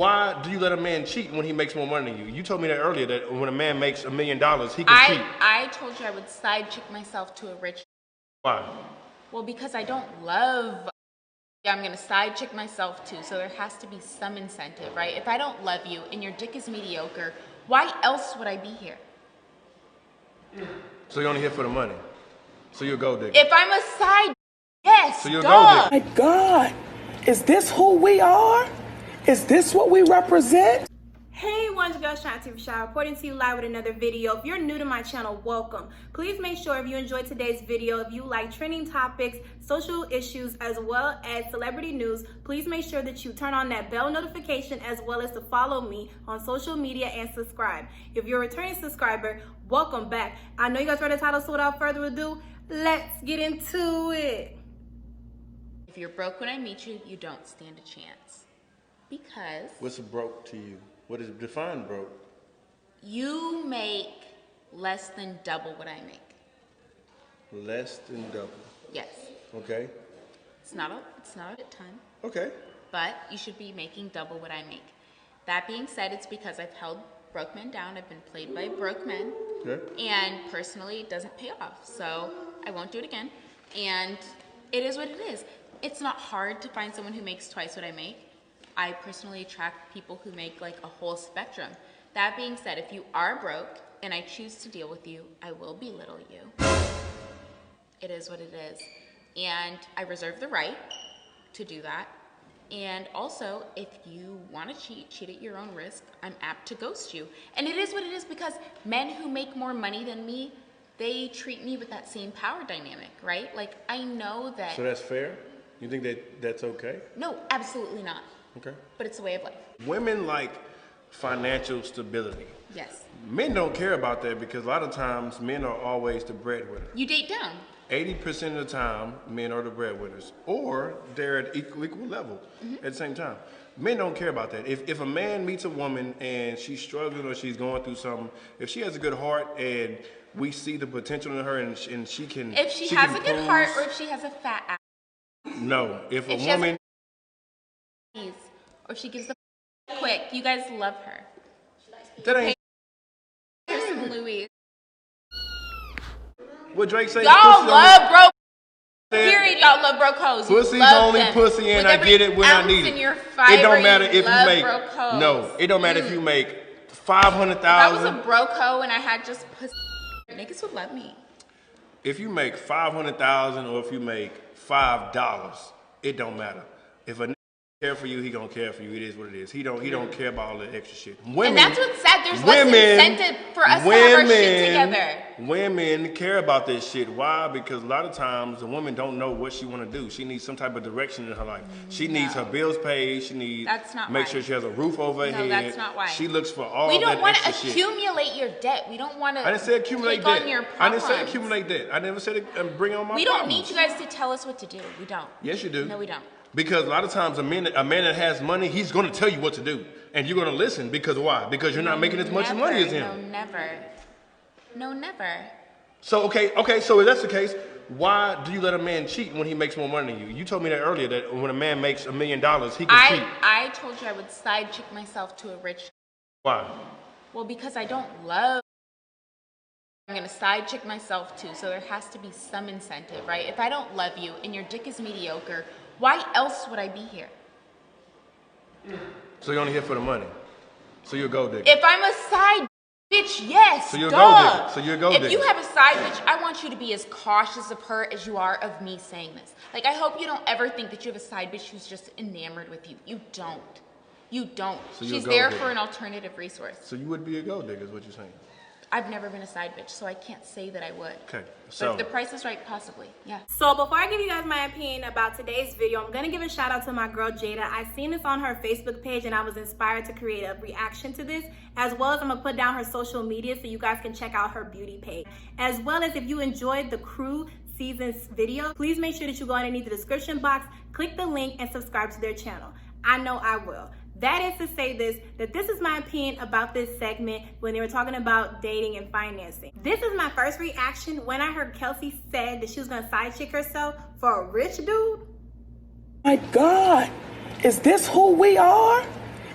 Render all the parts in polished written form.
Why do you let a man cheat when he makes more money than you? You told me that earlier, that when a man makes $1 million, he can cheat. I told you I would side chick myself to a rich. Why? Well, because I don't love. Yeah, I'm gonna side chick myself too, so there has to be some incentive, right? If I don't love you and your dick is mediocre, why else would I be here? So you're only here for the money. So you're a gold digger. If I'm a side, yes, so you're a gold digger. My God, is this who we are? Is this what we represent? Hey, it's your girl Ashanti, Rashad, reporting to you live with another video. If you're new to my channel, welcome. Please make sure if you enjoyed today's video, if you like trending topics, social issues, as well as celebrity news, please make sure that you turn on that bell notification as well as to follow me on social media and subscribe. If you're a returning subscriber, welcome back. I know you guys read the title, so without further ado, let's get into it. If you're broke when I meet you, you don't stand a chance. Because What's broke to you? What is define broke? you make less than double what I make. Less than double. Yes. Okay. It's not a ton, Okay. but you should be making double what I make. That being said, it's because I've held broke men down. I've been played by broke men. Okay. And personally, it doesn't pay off. So I won't do it again. And it is what it is. It's not hard to find someone who makes twice what I make. I personally attract people who make like a whole spectrum. That being said, if you are broke and I choose to deal with you, I will belittle you. It is what it is. And I reserve the right to do that. And also, if you want to cheat at your own risk, I'm apt to ghost you. And it is what it is because men who make more money than me, they treat me with that same power dynamic, right? Like, I know that... So that's fair? You think that that's okay? No, absolutely not. Okay. But it's a way of life. Women like financial stability. Yes. Men don't care about that because a lot of times men are always the breadwinner. You date down. 80% of the time, men are the breadwinners, or they're at equal level at the same time. Men don't care about that. If a man meets a woman and she's struggling or she's going through something, if she has a good heart and we see the potential in her and she can, If she has a good heart or if she has a fat ass. No, if a If she has woman, or she gives the quick, you guys love her. that ain't Kirsten Louise. what Drake say. Y'all love broke. Said, Period. Y'all love broke hoes. You Pussy's love only them. pussy, and With I get it when I need in it. your fiber, It don't matter if you love make broke hoes. no. It don't matter if you make If I was a 500,000. broke hoe and I had just pussy, niggas would love me. If you make 500,000 or if you make $5, it don't matter. If a nigga care for you, he gonna care for you. It is what it is. He don't care about all that extra shit. Women, And that's what's sad. There's less incentive for us to have our shit together. Women care about this shit. Why? Because a lot of times the woman don't know what she want to do. She needs some type of direction in her life. She needs her bills paid. She needs That's not make why. sure she has a roof over her No, head. that's not why. She looks for all We that don't want to extra shit. accumulate your debt. We don't want to. I didn't say accumulate take debt. on your I didn't say problems. accumulate debt. I never said bring on my We don't problems. need you guys to tell us what to do. We don't. Yes, you do. No, we don't. Because a lot of times a man that has money, he's going to tell you what to do. And you're going to listen because why? Because you're not making as much money as him. No, never. No, never. So, okay, so if that's the case, why do you let a man cheat when he makes more money than you? You told me that earlier, that when a man makes $1 million, he can cheat. I told you I would side chick myself to a rich. Why? Well, because I don't love. I'm going to side chick myself too, so there has to be some incentive, right? If I don't love you and your dick is mediocre, why else would I be here? So you're only here for the money. So you're a gold digger. If I'm a side bitch, yes, So you're a duh. gold digger. So you're a gold If digger. you have a side bitch, I want you to be as cautious of her as you are of me saying this. Like, I hope you don't ever think that you have a side bitch who's just enamored with you. You don't. You don't. So you're a She's gold there digger. for an alternative resource. So you would be a gold digger is what you're saying. I've never been a side bitch, so I can't say that I would. Okay, But so if the price is right, possibly, yeah. So before I give you guys my opinion about today's video, I'm gonna give a shout out to my girl Jada. I seen this on her Facebook page and I was inspired to create a reaction to this, as well as I'm gonna put down her social media so you guys can check out her beauty page. As well as if you enjoyed the Crew Seasons video, please make sure that you go underneath the description box, click the link and subscribe to their channel. I know I will. That is to say that this is my opinion about this segment when they were talking about dating and financing. This is my first reaction when I heard Kelsey said that she was gonna side chick herself for a rich dude. My God, is this who we are?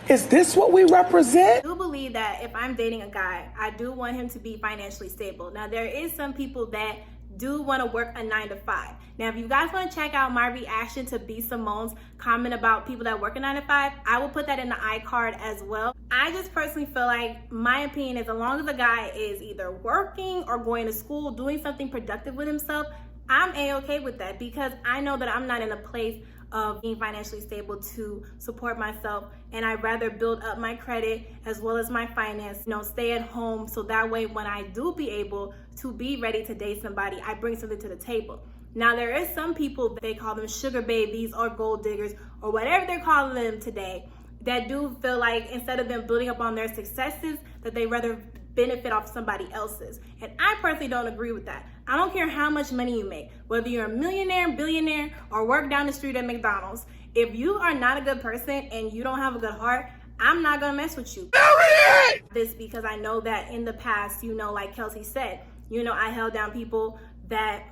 Is this what we represent? I do believe that if I'm dating a guy, I do want him to be financially stable. Now, there is some people that do want to work a 9 to 5. Now, if you guys want to check out my reaction to B. Simone's comment about people that work a 9 to 5, I will put that in the iCard as well. I just personally feel like my opinion is as long as the guy is either working or going to school, doing something productive with himself, I'm A-okay with that, because I know that I'm not in a place of being financially stable to support myself, and I'd rather build up my credit as well as my finance, stay at home, so that way when I do be able to be ready to date somebody, I bring something to the table. Now, there is some people, they call them sugar babies or gold diggers or whatever they're calling them today, that do feel like instead of them building up on their successes, that they rather benefit off somebody else's. And I personally don't agree with that. I don't care how much money you make, whether you're a millionaire, billionaire, or work down the street at McDonald's. If you are not a good person and you don't have a good heart, I'm not gonna mess with you. This because I know that in the past, like Kelsey said, I held down people that,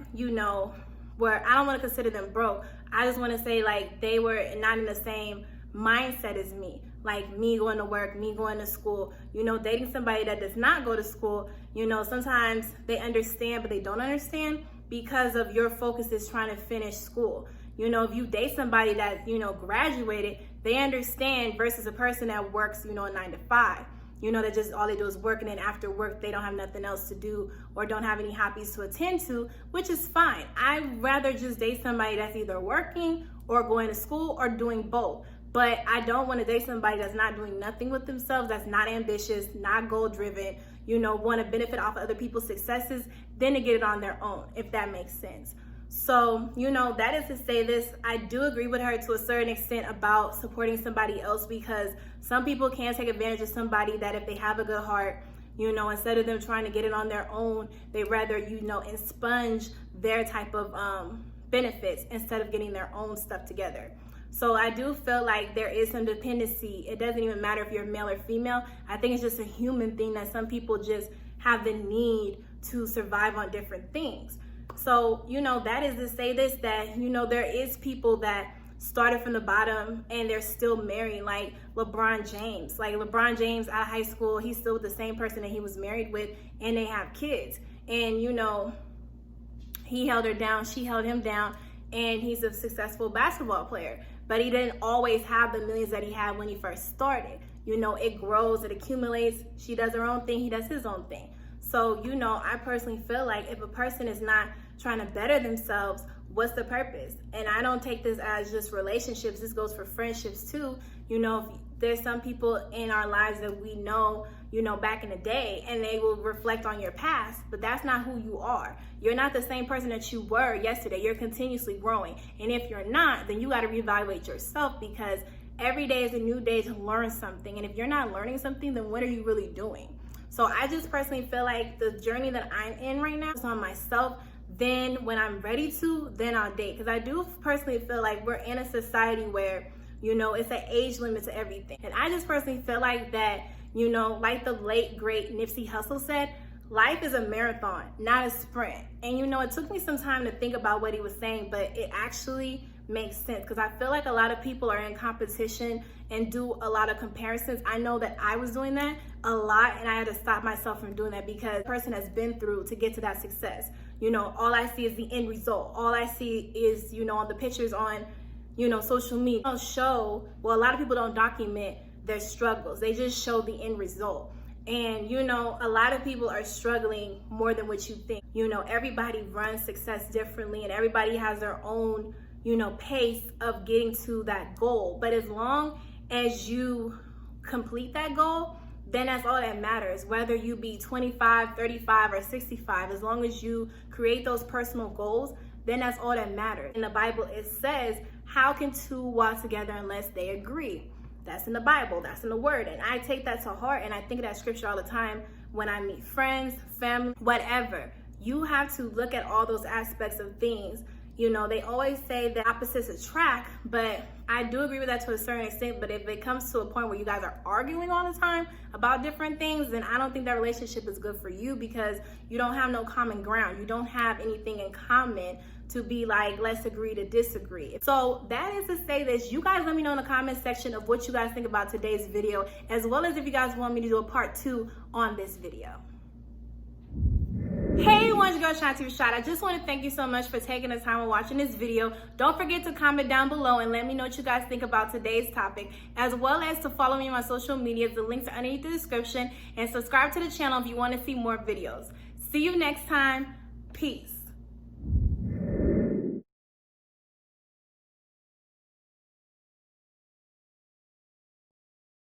where I don't want to consider them broke. I just want to say like they were not in the same mindset as me. Like me going to work, me going to school, dating somebody that does not go to school, sometimes they understand, but they don't understand because of your focus is trying to finish school. If you date somebody that, graduated, they understand versus a person that works, a 9 to 5, that just all they do is work, and then after work, they don't have nothing else to do or don't have any hobbies to attend to, which is fine. I'd rather just date somebody that's either working or going to school or doing both. But I don't want to date somebody that's not doing nothing with themselves, that's not ambitious, not goal-driven, want to benefit off of other people's successes, then to get it on their own, if that makes sense. So, that is to say this, I do agree with her to a certain extent about supporting somebody else, because some people can take advantage of somebody that if they have a good heart, instead of them trying to get it on their own, they rather, expunge their type of benefits instead of getting their own stuff together. So I do feel like there is some dependency. It doesn't even matter if you're male or female. I think it's just a human thing that some people just have the need to survive on different things. So, that is to say this, that, there is people that started from the bottom and they're still married, like LeBron James. Like LeBron James out of high school, he's still the same person that he was married with, and they have kids. And, he held her down, she held him down, and he's a successful basketball player. But he didn't always have the millions that he had when he first started. It grows, it accumulates. She does her own thing, he does his own thing. So, I personally feel like if a person is not trying to better themselves, what's the purpose? And I don't take this as just relationships. This goes for friendships too. There's some people in our lives that we know, back in the day, and they will reflect on your past, but that's not who you are. You're not the same person that you were yesterday. You're continuously growing. And if you're not, then you got to reevaluate yourself, because every day is a new day to learn something. And if you're not learning something, then what are you really doing? So I just personally feel like the journey that I'm in right now is on myself. Then when I'm ready to, then I'll date. Because I do personally feel like we're in a society where, it's an age limit to everything. And I just personally feel like that, like the late, great Nipsey Hussle said, life is a marathon, not a sprint. And, it took me some time to think about what he was saying, but it actually makes sense, because I feel like a lot of people are in competition and do a lot of comparisons. I know that I was doing that a lot, and I had to stop myself from doing that, because the person has been through to get to that success. All I see is the end result. All I see is, on the pictures on, social media. Don't show, well, a lot of people don't document their struggles. They just show the end result. And, a lot of people are struggling more than what you think. Everybody runs success differently, and everybody has their own, pace of getting to that goal. But as long as you complete that goal, then that's all that matters. Whether you be 25, 35, or 65, as long as you create those personal goals, then that's all that matters. In the Bible, it says, how can two walk together unless they agree? That's in the Bible, that's in the Word. And I take that to heart, and I think of that scripture all the time when I meet friends, family, whatever. You have to look at all those aspects of things. They always say that opposites attract, but I do agree with that to a certain extent. But if it comes to a point where you guys are arguing all the time about different things, then I don't think that relationship is good for you, because you don't have no common ground. You don't have anything in common to be like, let's agree to disagree. So that is to say this. You guys let me know in the comment section of what you guys think about today's video, as well as if you guys want me to do a part 2 on this video. Hey everyone, it's your girl Ashanti Rashad. I just want to thank you so much for taking the time and watching this video. Don't forget to comment down below and let me know what you guys think about today's topic, as well as to follow me on my social medias. The links are underneath the description, and subscribe to the channel if you want to see more videos. See you next time. Peace.